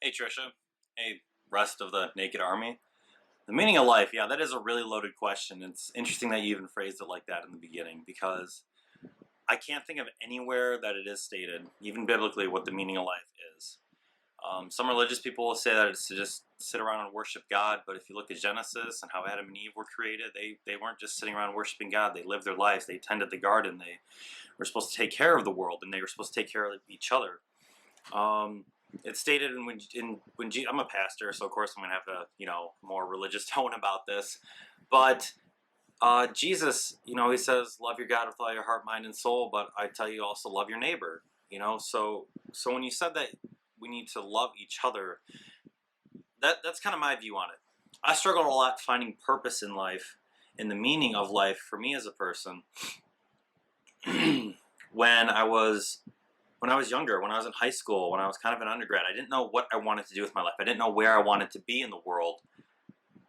Hey Trisha, hey rest of the Naked Army. The meaning of life, yeah, that is a really loaded question. It's interesting that you even phrased it like that in the beginning because I can't think of anywhere that it is stated, even biblically, what the meaning of life is. Some religious people will say that it's to just sit around and worship God, but if you look at Genesis and how Adam and Eve were created, they weren't just sitting around worshiping God. They lived their lives. They tended the garden. They were supposed to take care of the world, and they were supposed to take care of each other. Um, it's stated I'm a pastor, so of course I'm gonna have a more religious tone about this. But Jesus, he says, "Love your God with all your heart, mind, and soul." But I tell you also, love your neighbor. So when you said that we need to love each other, that's kind of my view on it. I struggled a lot finding purpose in life, and the meaning of life for me as a person when I was younger, when I was in high school, when I was kind of an undergrad. I didn't know what I wanted to do with my life. I didn't know where I wanted to be in the world.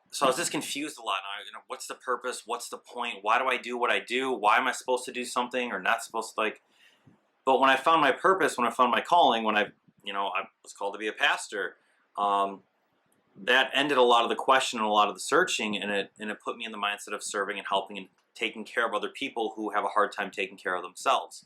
So I was just confused a lot. What's the purpose? What's the point? Why do I do what I do? Why am I supposed to do something or not supposed to But when I found my purpose, when I found my calling, when I was called to be a pastor, that ended a lot of the question and a lot of the searching, and it put me in the mindset of serving and helping and taking care of other people who have a hard time taking care of themselves.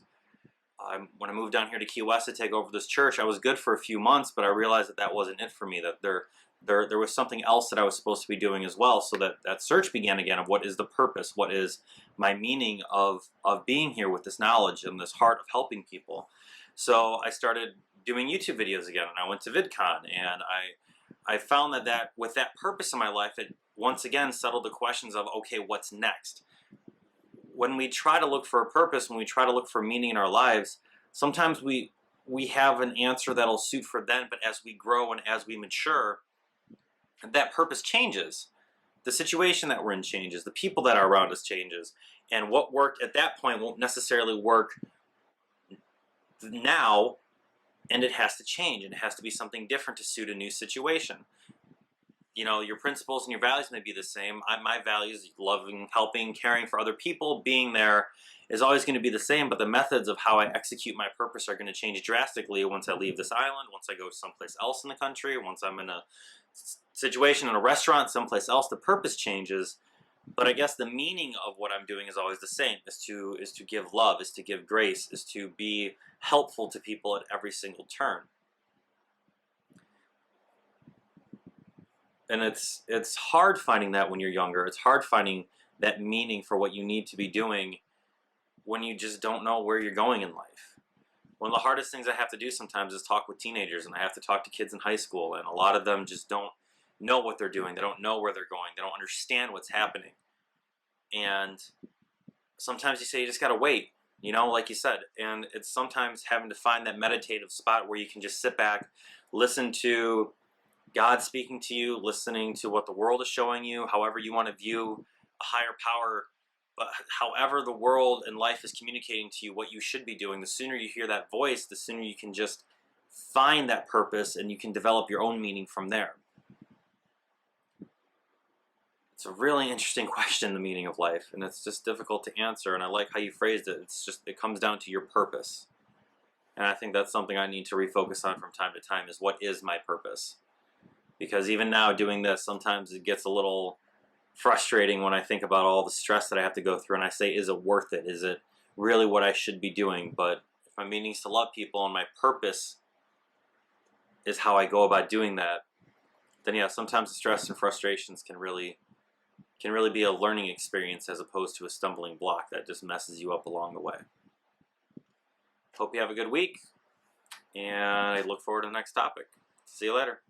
When I moved down here to Key West to take over this church, I was good for a few months, but I realized that wasn't it for me. That there was something else that I was supposed to be doing as well. So that search began again of what is the purpose, what is my meaning of being here with this knowledge and this heart of helping people. So I started doing YouTube videos again, and I went to VidCon, and I found that with that purpose in my life, it once again settled the questions of, okay, what's next? When we try to look for a purpose, when we try to look for meaning in our lives, sometimes we have an answer that'll suit for then, but as we grow and as we mature, that purpose changes. The situation that we're in changes, the people that are around us changes, and what worked at that point won't necessarily work now, and it has to change, and it has to be something different to suit a new situation. Your principles and your values may be the same. My values, loving, helping, caring for other people, being there, is always going to be the same, but the methods of how I execute my purpose are going to change drastically once I leave this island, once I go someplace else in the country, once I'm in a situation in a restaurant someplace else. The purpose changes, but I guess the meaning of what I'm doing is always the same, is to give love, is to give grace, is to be helpful to people at every single turn. And it's hard finding that when you're younger. It's hard finding that meaning for what you need to be doing when you just don't know where you're going in life. One of the hardest things I have to do sometimes is talk with teenagers, and I have to talk to kids in high school, and a lot of them just don't know what they're doing. They don't know where they're going. They don't understand what's happening. And sometimes you say you just got to wait, like you said. And it's sometimes having to find that meditative spot where you can just sit back, listen to God speaking to you, listening to what the world is showing you, however you want to view a higher power. But however the world and life is communicating to you what you should be doing, the sooner you hear that voice, the sooner you can just find that purpose and you can develop your own meaning from there. It's a really interesting question, the meaning of life, and it's just difficult to answer, and I like how you phrased it. It comes down to your purpose. And I think that's something I need to refocus on from time to time, is what is my purpose? Because even now doing this, sometimes it gets a little frustrating when I think about all the stress that I have to go through, and I say, is it worth it? Is it really what I should be doing? But if my meaning is to love people and my purpose is how I go about doing that, then yeah, sometimes the stress and frustrations can really be a learning experience as opposed to a stumbling block that just messes you up along the way. Hope you have a good week, and I look forward to the next topic. See you later.